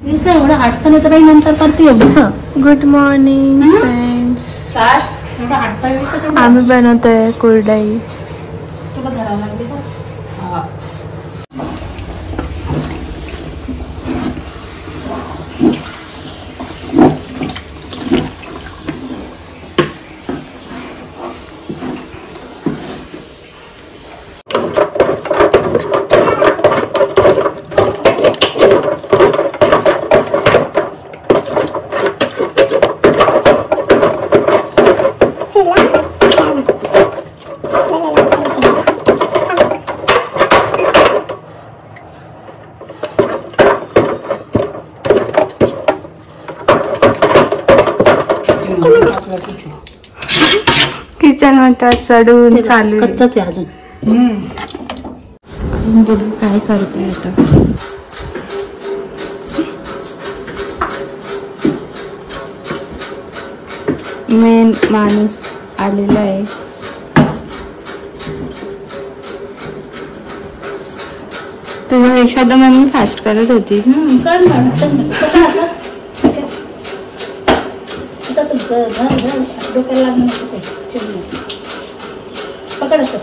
एवढं आटतं नाही तर काही नंतर करते एवढंस. Good morning friends. आम्ही बनवतोय कुरडई. तुला धरावं लागते का? किचन वाटर चढून चालू कच्चाच आहे अजून. बघू काय करते आता. मेन माणूस आलेला आहे. तुझ्यापेक्षा तर मम्मी फास्ट करत होती. कर ना असं डोक्याला लागलं पकड असं.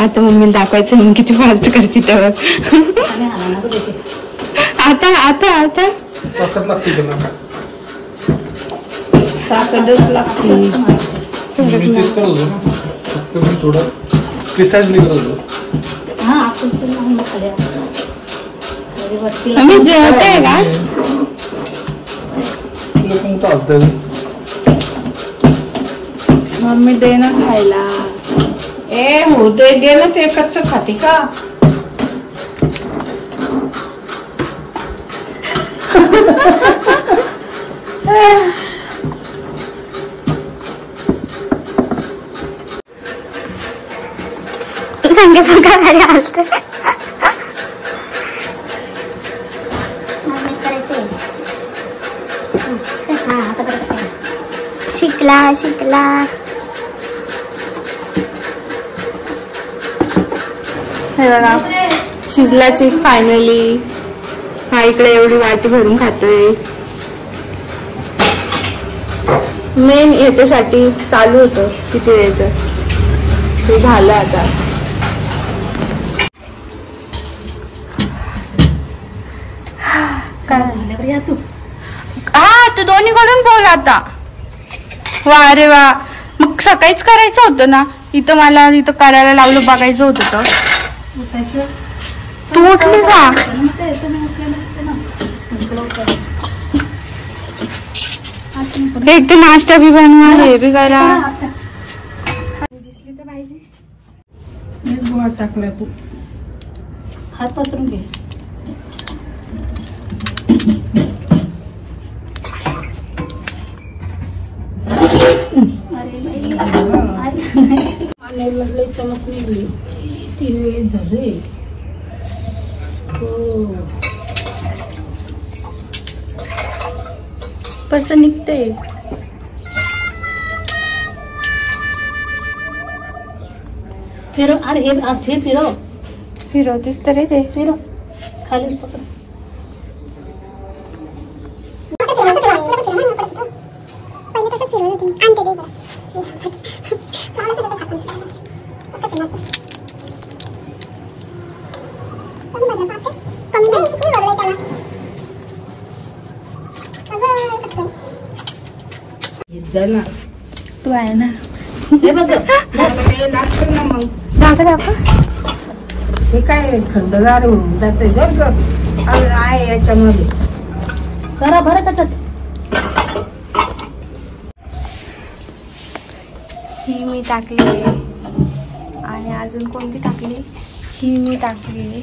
आता मम्मीला दाखवायचं मी किती फास्ट करते तेव्हा. आता आता आता जेवताय का? मम्मी दे ना खायला. ए हो दे ना ते कच्च खाते का? सांगायचं का घरी आलत. शिकला शिकला. हे बघा शिजला चिक फायनली. हा इकडे एवढी वाटी भरून खातोय. मेन याच्यासाठी चालू होतं किती वेळचं ते झालं आता. या तू. हा तू दोन्हीकडून बोल आता. वा रे वा. मग सकाळीच करायचं होतं ना. इथं मला इथं करायला लावलं बघायचं होतं तर. तू उठली का? एक तर नाश्ता भी बनवा हे भी करा. दिसली तर पाहिजे. मीच गोळा टाकलाय तू. हात पसरून घे. अरे चमक निघली. 3 वेळेस झाले. कसं निघते. फिरव. अरे हे असे फिरव. फिरवतेस तरी ते. फिरव खाली पकड. तू आहे ना. हे बघ लागतं ना मग. हे काय थंडगार होऊन जाते आहे याच्यामध्ये. करा बरं त्याच्यात. ही मी टाकली आणि अजून कोणती टाकली. ही मी टाकली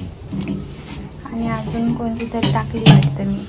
आणि अजून कोणती तरी टाकली असते मी.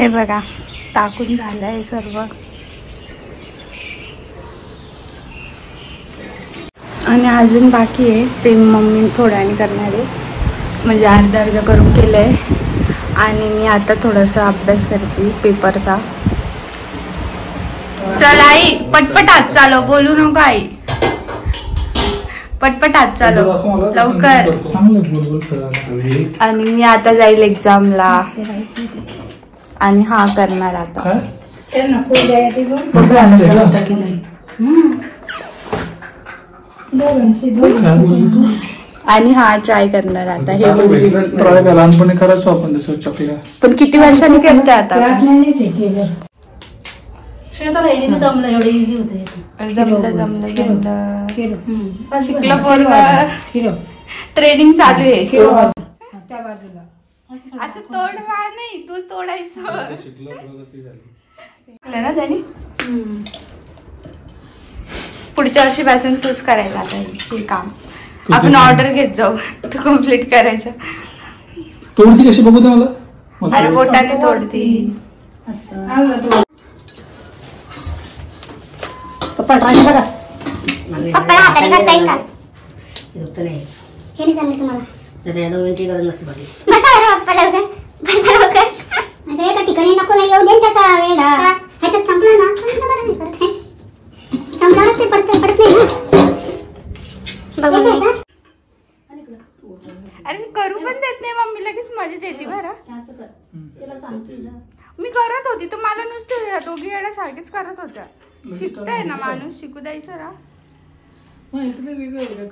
हे बघा टाकून झालंय सर्व. आणि अजून बाकी आहे ते मम्मी थोड्याने करणार आहे, म्हणजे अर्धा करून केलं आहे. आणि मी आता थोडासा अभ्यास करते पेपरचा. चल आई पटपट हात चालव, बोलू नको आई. पटपट हात चालव लवकर. आणि मी आता जाईल एक्झामला. आणि हा करणार आता. आणि हा ट्राय करणार आता. हे लहानपणी करायचो आपण तसं चकल्या. पण किती वर्षांनी करते आता. जमलं एवढं इझी होतं. जमलं शिकलं पोरगं. ट्रेनिंग चालू आहे. त्या बाजूला असं तोडवा नाही, तू तोडायचं ना त्यांनी. पुढच्या वर्षीपासून तूच करायला आता हे काम. आपण ऑर्डर घेत जाऊ, तू कम्प्लीट करायचं. तोडती कशी बघू दे मला. अरे बोटाने तोडती. असं पप्पा हाताने करता येईल का? हे नाही जमलं तुम्हाला. दोघांची गरज नसते बाकी. एका ठिकाणी नको नाही येऊ दे तसा वेडा. ह्याच्यात संपला ना बरं नाही करते. संपला ते पडत नाही. अरे करू पण देत नाही मम्मी, लगेच मजा देते बरं. मी करत होती तर मला नुसतं दोघी येण्यासारखीच करत होत्या. शिकताय ना माणूस, शिकू द्यायचं ना.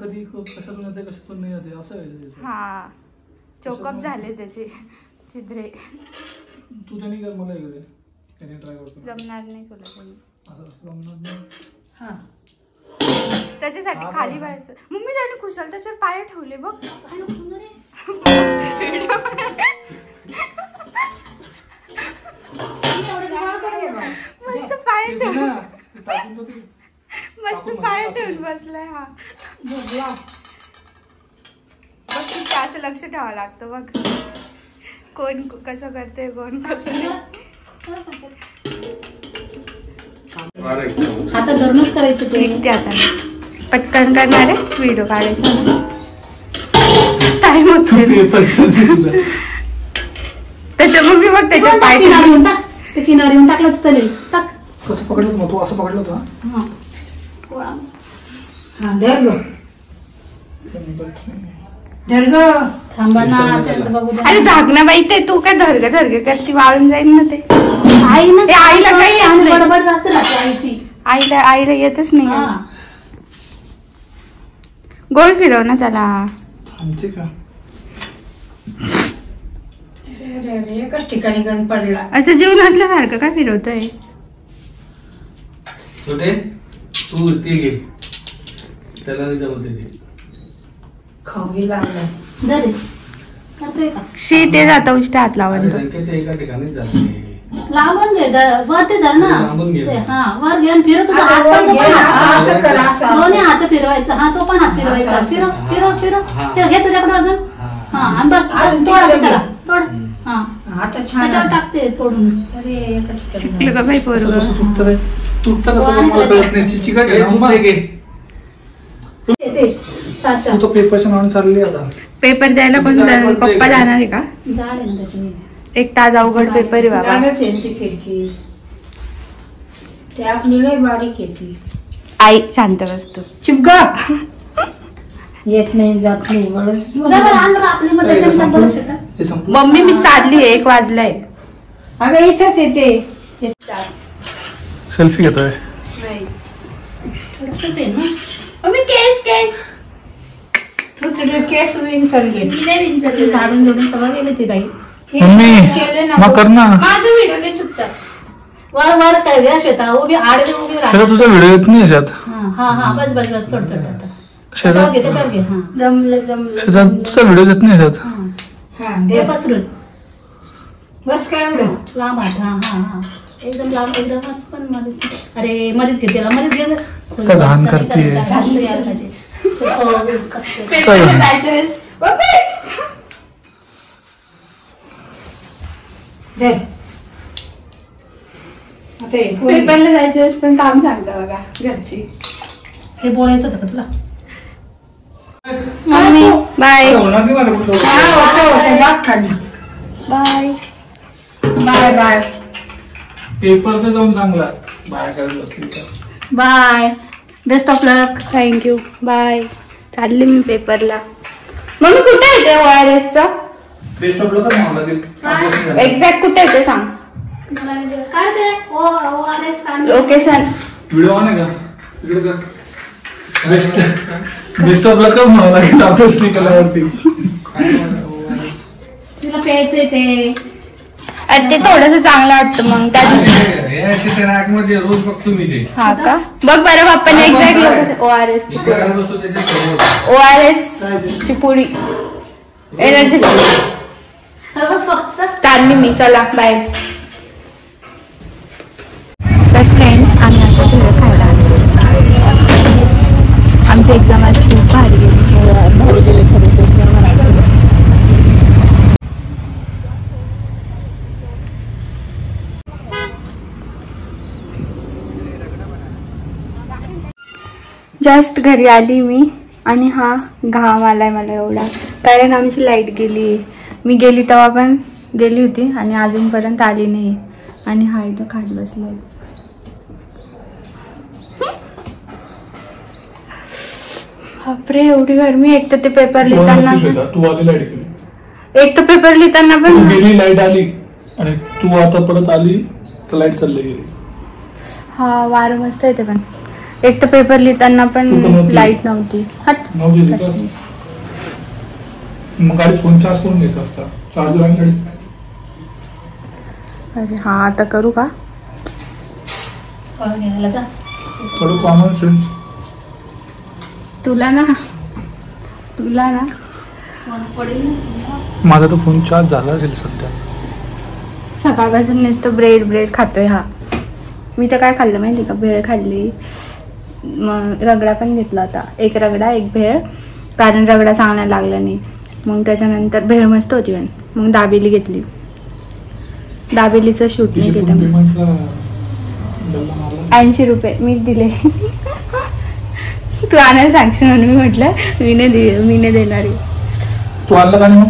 कधी कशातून येते कशातून नाही येते असं. हा चोकअप झाले त्याचे छिद्रे. तू त्यांनी कर मला त्याने ट्राय करतो. जमणार नाही तुला त्यांनी. असं जमणार नाही. हा त्याच्यासाठी खाली व्हायचं. मम्मी त्याने खुशाल त्याच्यावर पाय ठेवले बघ. मस्त पाय ठेवून, मस्त पाय ठेवून बसलाय हा. बघ त्याचं लक्ष ठेवावं लागतं बघ. कोण कसं करते कोण कसं नाही. आता धरूनच करायचं ते. निघते आता पटकन करणार आहे. व्हिडिओ काढायचा टाइम होतो. त्याच्या मग मी बघ त्याच्या पाय ते किनारी येऊन टाकलं चालेल. टाक. कसं पकडलं मग तू असं पकडलं होतं. हा धर ग धर ग. थांबा ना त्यांचं बघू. अरे झाकणं बाई ते तू काय धरगे करती, वाळून जाईल ना ते. आई ना ते आईला काही येत नाही. बडबड जास्त लागते आईची. आईला येतच नाही. गोल फिरव ना त्याला. का एकच ठिकाणी गण पडला. असं जीवनातल्यासारखं काय फिरवतोय. छोटे तू ते घे, त्याला नाही जमत ते. खाऊ लागला करतोय का? शी ते जाता उष्ट हात लावून. संकेत एका ठिकाणीच जाते. लांबून घे वर ते धर ना. लांबून घे. हा वर घे आणि फिरत होता. हात पण तो पण हात. दोन्ही हात फिरवायचा. हा तो पण हात फिरवायचा. फिरव घे तुझ्याकडे अजून. हा आणि बस तोड त्याला. तोड. हा आता छान त्याच्यावर टाकते तोडून. अरे एका ठिकाणी शिकलं का बाई पोरगं. तुटतं कसं मला कळत नाही. चिकट आहे ना. ते साचा. तू तो पेपरच्या नावाने चालली आता. पेपर द्यायला कोण पप्पा जाणार आहे का. जाड आहे ना त्याची. एक तास अवघड पेपर आहे बाबा. जाणच आहे ती खिडकी. ते आपली लय बारीक येते. आई शांत बसतो. चिपका येत नाही जात नाही म्हणून. आपली मग त्याच्यात बरं शकतात. हे संपलं. मम्मी मी चालली 1 वाजलाय. अगं इथंच येते. सेल्फी घेतोय. थोडंसंच आहे ना. मम्मी केस तू तुझे केस विंचर घे. मी नाही विंचरले. झाडून झोडून सगळं गेले ते काही. मम्मी केले ना मग कर ना. माझा व्हिडिओ घे चुपचाप. वर काय घ्या श्वेता. उभी आडवी उभी त्याला राहा. तुझा व्हिडिओ येत नाही याच्यात. हा बस थोड शेजार त्याच्यावर घे. हा जमलं शेजार तुझा व्हिडिओ येत नाही याच्यात. हा दे दे पसरून. बस काय एवढं. लांब हात. हा एकदम लांब एकदम असं पण मदत. अरे मदत घे त्याला. मदत घे. कसं घाण करतीये. पेपरला जायच्या वेळेस धर असते पेपरला जायच्या वेळेस पण काम सांगता बघा घरची. हे बोलायचं होतं का तुला? मम्मी बाय होणार नाही मला कुठं. बाय. Bye bye. पेपर तर जाऊन चांगला बाहेर करत बसली तर. Bye. Best of luck. Thank you. Bye. चालले मी पेपरला. मम्मी कुठे येते ORS चा बेस्ट ऑफ लक मला ते एक्झॅक्ट कुठे येते सांग. काय ते ORS लोकेशन. व्हिडिओ ऑन आहे का तिकडे कर. बेस्ट ऑफ लक म्हणावं लागेल अभ्यास नाही केल्यावरती. तुला प्यायचंय ते. ते थोडस चांगलं वाटतं मग त्या दिवशी. रॅक मध्ये रोज बघतो मी ते. हा का बघ बरं पप्पाने एक्झॅक्ट ORS बसतो त्याच्या समोर. ORS ची पुडी एनर्जी फक्त चालली मी. चला बाय. तर फ्रेंड्स आम्ही आता भेळ खायला आमची एक्झाम आज खूप भारी गेली खरंच एक्झाम म्हणायची. जस्ट घरी आली मी आणि हा घाम आलाय मला एवढा कारण आमची लाईट गेली. मी गेली तेव्हा पण गेली होती आणि अजूनपर्यंत आली नाही. आणि हा इथं खाट बसलाय. बापरे एवढी गरमी. एक तर ते पेपर लिहिताना तू आली लाईट गेली. एक तर पेपर लिहिताना तू पण गेली लाईट आली आणि तू आता परत आली तर लाईट चालली गेली. हा वारं मस्त येते पण एक तर पेपर लिहिताना पण तू पण होती. लाईट नव्हती. हट नव्हती का? मग गाडी फोन चार्ज करून घ्यायचा असता. चार्जर आणि गाडी. अरे हा आता करू का. फळ घ्यायला जा. थोडं कॉमन सेन्स. तुला ना पडेल ना. माझा तो फोन चार्ज झाला असेल सध्या. सकाळपासून नुसतं ब्रेड खातोय हा. मी तर काय खाल्लं माहिती का भेळ खाल्ली मग रगडा पण घेतला होता. एक रगडा एक भेळ कारण रगडा चांगला लागला नाही. मग त्याच्यानंतर भेळ मस्त होती पण मग दाबेली घेतली. दाबेलीचं शूट नाही केलं मी. 80 रुपये मीच दिले. तू आणायला सांगशील म्हणून मी म्हटलं मी नाही देणार. तू आणला का नाही मग.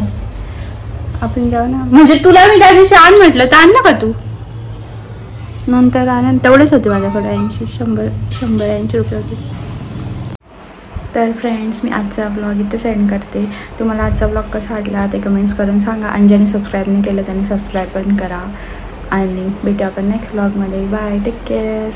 आपण जाऊ ना म्हणजे तुला मी त्या दिवशी आण म्हटलं तर आण ना का तू. नंतर आण तेवढेच होते माझ्याकडे 180 रुपये होते. तर फ्रेंड्स मी आजचा ब्लॉग इथे सेंड करते. तुम्हाला आजचा ब्लॉग कसा वाटला ते कमेंट्स करून सांगा. आणि ज्याने सबस्क्राईब नाही केलं त्यांनी सबस्क्राईब पण करा. आणि भेटू आपण नेक्स्ट ब्लॉगमध्ये. बाय. Take care.